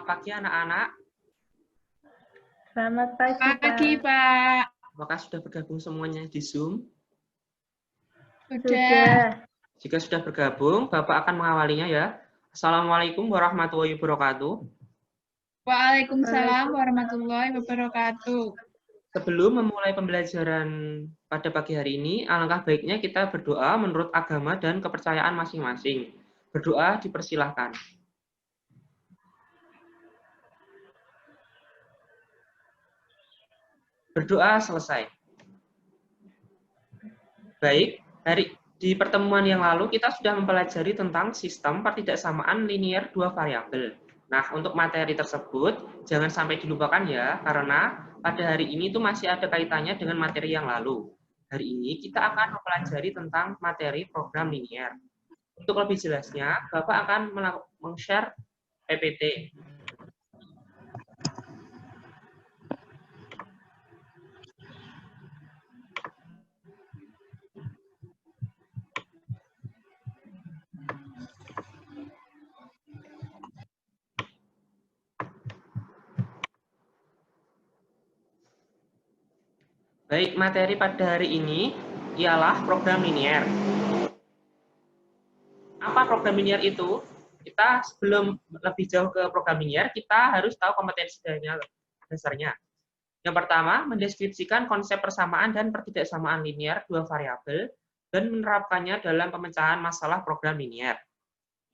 Selamat pagi anak-anak. Selamat pagi, Pak. Apakah sudah bergabung semuanya di Zoom? Sudah. Jika sudah bergabung, Bapak akan mengawalinya ya. Assalamualaikum warahmatullahi wabarakatuh. Waalaikumsalam warahmatullahi wabarakatuh. Sebelum memulai pembelajaran pada pagi hari ini, alangkah baiknya kita berdoa menurut agama dan kepercayaan masing-masing. Berdoa dipersilahkan. Berdoa selesai. Baik, di pertemuan yang lalu kita sudah mempelajari tentang sistem pertidaksamaan linear dua variabel. Nah, untuk materi tersebut jangan sampai dilupakan ya, karena pada hari ini itu masih ada kaitannya dengan materi yang lalu. Hari ini kita akan mempelajari tentang materi program linear. Untuk lebih jelasnya, Bapak akan meng-share PPT. Baik, materi pada hari ini ialah program linear. Apa program linear itu? Kita sebelum lebih jauh ke program linear, kita harus tahu kompetensi dasarnya. Yang pertama, mendeskripsikan konsep persamaan dan pertidaksamaan linear dua variabel dan menerapkannya dalam pemecahan masalah program linear.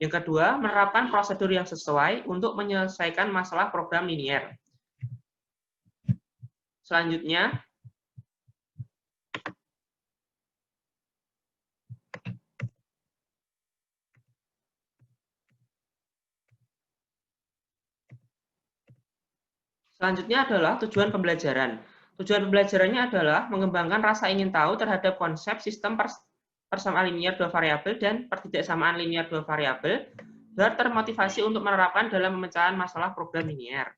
Yang kedua, menerapkan prosedur yang sesuai untuk menyelesaikan masalah program linear. Selanjutnya, adalah tujuan pembelajaran. Tujuan pembelajarannya adalah mengembangkan rasa ingin tahu terhadap konsep sistem persamaan linear dua variabel dan pertidaksamaan linear dua variabel, dan termotivasi untuk menerapkan dalam pemecahan masalah program linear.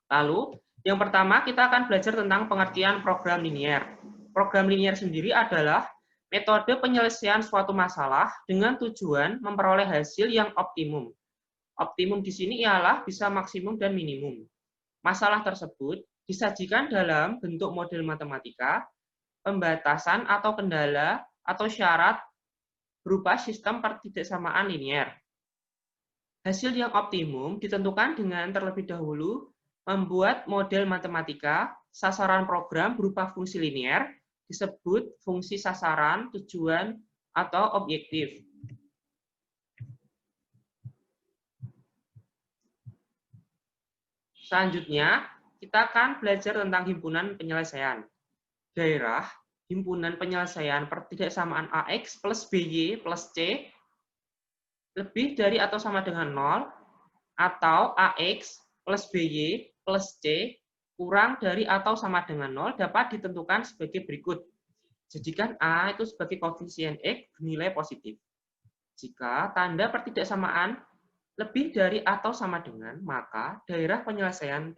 Lalu, yang pertama kita akan belajar tentang pengertian program linear. Program linear sendiri adalah metode penyelesaian suatu masalah dengan tujuan memperoleh hasil yang optimum. Optimum di sini ialah bisa maksimum dan minimum. Masalah tersebut disajikan dalam bentuk model matematika, pembatasan atau kendala atau syarat berupa sistem pertidaksamaan linear. Hasil yang optimum ditentukan dengan terlebih dahulu membuat model matematika sasaran program berupa fungsi linear disebut fungsi sasaran, tujuan, atau objektif. Selanjutnya, kita akan belajar tentang himpunan penyelesaian. Daerah, himpunan penyelesaian pertidaksamaan AX plus BY plus C lebih dari atau sama dengan 0, atau AX plus BY plus C kurang dari atau sama dengan 0 dapat ditentukan sebagai berikut. Jadikan A itu sebagai koefisien X bernilai positif. Jika tanda pertidaksamaan lebih dari atau sama dengan, maka daerah penyelesaian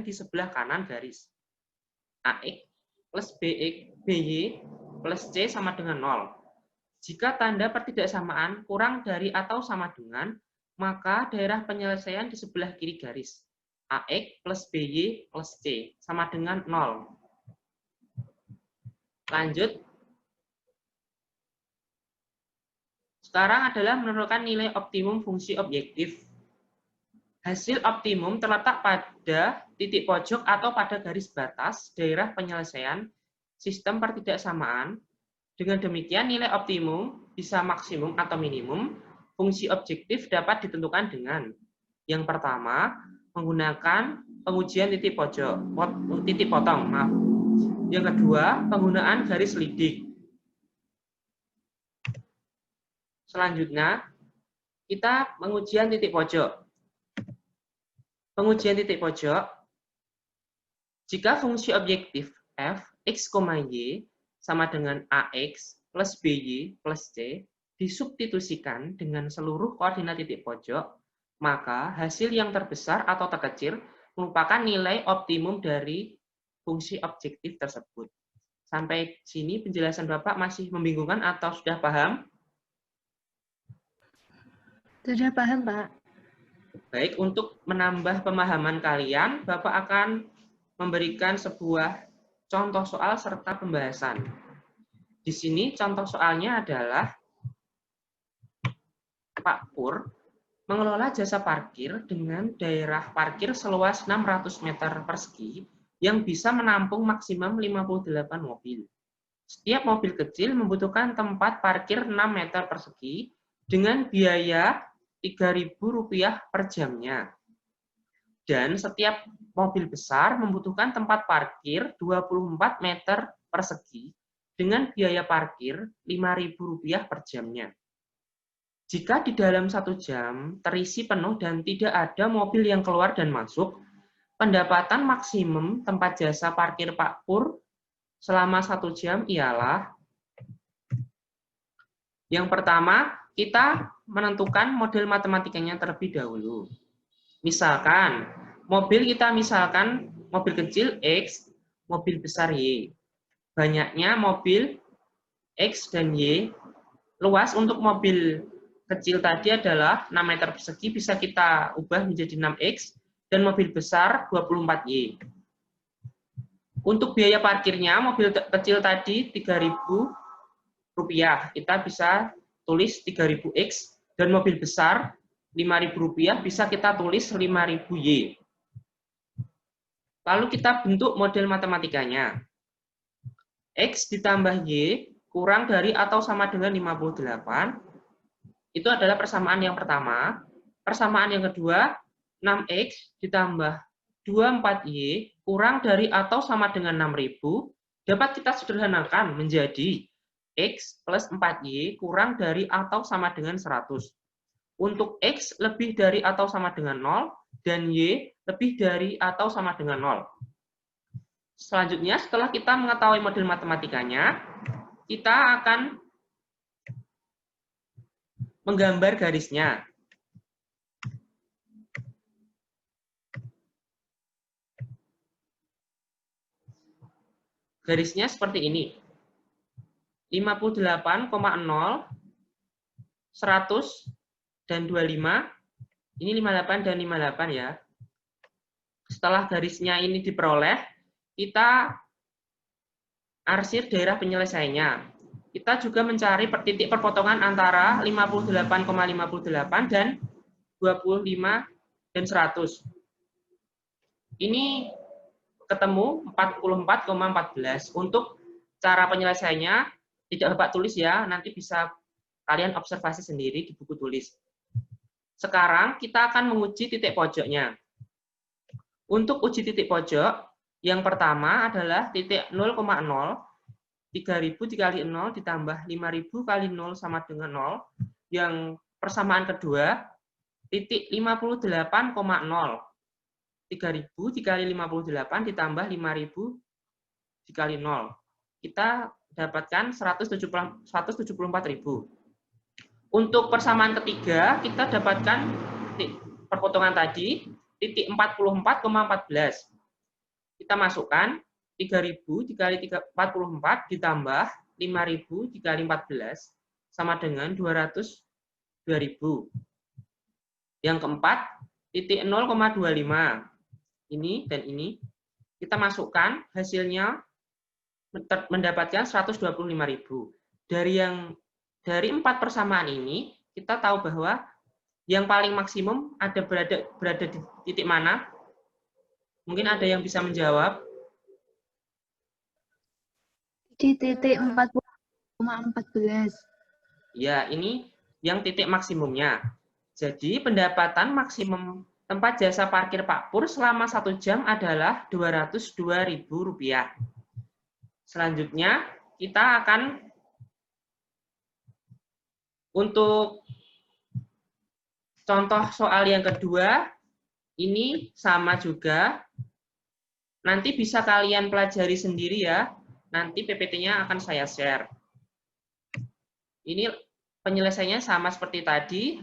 di sebelah kanan garis. AX plus BY plus C sama dengan 0. Jika tanda pertidaksamaan kurang dari atau sama dengan, maka daerah penyelesaian di sebelah kiri garis. AX plus BY plus C sama dengan 0. Lanjut. Sekarang adalah menentukan nilai optimum fungsi objektif. Hasil optimum terletak pada titik pojok atau pada garis batas daerah penyelesaian sistem pertidaksamaan. Dengan demikian, nilai optimum bisa maksimum atau minimum. Fungsi objektif dapat ditentukan dengan yang pertama, menggunakan pengujian titik potong. Yang kedua, penggunaan garis lidik. Selanjutnya, kita pengujian titik pojok. Pengujian titik pojok, jika fungsi objektif f, x, y sama dengan ax plus by plus c disubstitusikan dengan seluruh koordinat titik pojok, maka hasil yang terbesar atau terkecil merupakan nilai optimum dari fungsi objektif tersebut. Sampai sini penjelasan Bapak masih membingungkan atau sudah paham? Sudah paham, Pak. Baik, untuk menambah pemahaman kalian, Bapak akan memberikan sebuah contoh soal serta pembahasan. Di sini contoh soalnya adalah Pak Pur mengelola jasa parkir dengan daerah parkir seluas 600 meter persegi yang bisa menampung maksimum 58 mobil. Setiap mobil kecil membutuhkan tempat parkir 6 meter persegi dengan biaya Rp3.000 per jamnya. Dan setiap mobil besar membutuhkan tempat parkir 24 meter persegi dengan biaya parkir Rp5.000 per jamnya. Jika di dalam 1 jam terisi penuh dan tidak ada mobil yang keluar dan masuk, pendapatan maksimum tempat jasa parkir Pak Pur selama 1 jam ialah yang pertama, kita menentukan model matematikanya terlebih dahulu. Misalkan, mobil kecil X, mobil besar Y. Banyaknya mobil X dan Y. Luas untuk mobil kecil tadi adalah 6 meter persegi, bisa kita ubah menjadi 6X, dan mobil besar 24Y. Untuk biaya parkirnya, mobil kecil tadi Rp3.000, kita bisa tulis 3.000X, dan mobil besar Rp5.000 bisa kita tulis 5.000Y. Lalu kita bentuk model matematikanya. X ditambah Y kurang dari atau sama dengan 58. Itu adalah persamaan yang pertama. Persamaan yang kedua, 6X ditambah 24Y kurang dari atau sama dengan 6.000 dapat kita sederhanakan menjadi X plus 4Y kurang dari atau sama dengan 100. Untuk X lebih dari atau sama dengan 0 dan Y lebih dari atau sama dengan 0. Selanjutnya, setelah kita mengetahui model matematikanya, kita akan menggambar garisnya. Garisnya seperti ini. 58,0, 100, dan 25. Ini 58 dan 58 ya. Setelah garisnya ini diperoleh, kita arsir daerah penyelesaiannya. Kita juga mencari titik perpotongan antara 58,58 dan 25 dan 100. Ini ketemu 44,14. Untuk cara penyelesaiannya tidak Bapak tulis ya, nanti bisa kalian observasi sendiri di buku tulis. Sekarang kita akan menguji titik pojoknya. Untuk uji titik pojok, yang pertama adalah titik 0,0, 3.000 dikali 0 ditambah 5.000 kali 0 sama dengan 0. Yang persamaan kedua, titik 58,0. 3.000 dikali 58 ditambah 5.000 dikali 0. Kita dapatkan 174.000. Untuk persamaan ketiga, kita dapatkan perpotongan tadi, titik 44,14. Kita masukkan 3.000 dikali 44 ditambah 5.000 dikali 14 sama dengan 200.000. Yang keempat, titik 0,25. Ini dan ini. Kita masukkan, hasilnya mendapatkan 125.000. Dari 4 persamaan ini, kita tahu bahwa yang paling maksimum berada di titik mana? Mungkin ada yang bisa menjawab. Di titik 40,14. Ya, ini yang titik maksimumnya. Jadi, pendapatan maksimum tempat jasa parkir Pak Pur selama 1 jam adalah Rp202.000. Selanjutnya, kita akan untuk contoh soal yang kedua, ini sama juga. Nanti bisa kalian pelajari sendiri ya. Nanti PPT-nya akan saya share. Ini penyelesaiannya sama seperti tadi.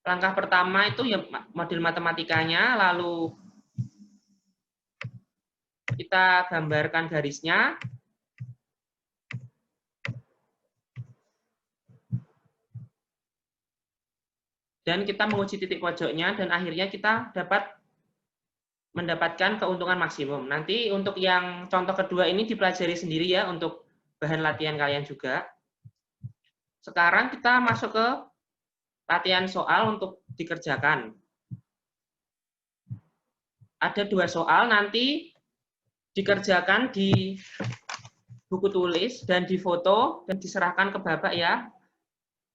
Langkah pertama itu ya model matematikanya, lalu kita gambarkan garisnya. dan kita menguji titik pojoknya, dan akhirnya kita dapat mendapatkan keuntungan maksimum. Nanti untuk yang contoh kedua ini dipelajari sendiri ya untuk bahan latihan kalian juga. Sekarang kita masuk ke latihan soal untuk dikerjakan. Ada 2 soal, nanti dikerjakan di buku tulis dan difoto dan diserahkan ke Bapak ya.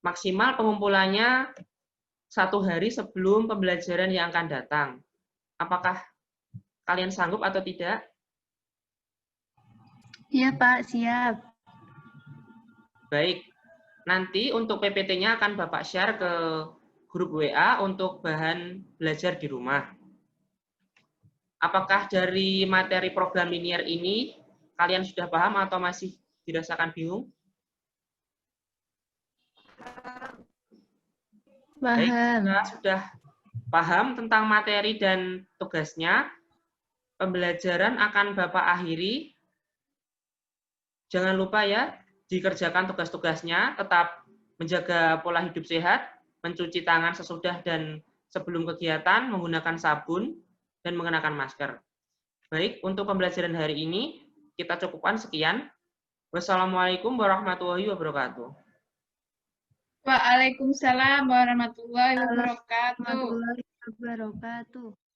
Maksimal pengumpulannya 1 hari sebelum pembelajaran yang akan datang. Apakah kalian sanggup atau tidak? Iya, Pak, siap. Baik, nanti untuk PPT-nya akan Bapak share ke grup WA untuk bahan belajar di rumah. Apakah dari materi program linear ini kalian sudah paham atau masih dirasakan bingung? Baik, Paham. jika sudah paham tentang materi dan tugasnya, pembelajaran akan Bapak akhiri. Jangan lupa ya, dikerjakan tugas-tugasnya, tetap menjaga pola hidup sehat, mencuci tangan sesudah dan sebelum kegiatan, menggunakan sabun, dan mengenakan masker. Baik, untuk pembelajaran hari ini, kita cukupkan sekian. Wassalamualaikum warahmatullahi wabarakatuh. Waalaikumsalam warahmatullahi wabarakatuh. Warahmatullahi wabarakatuh.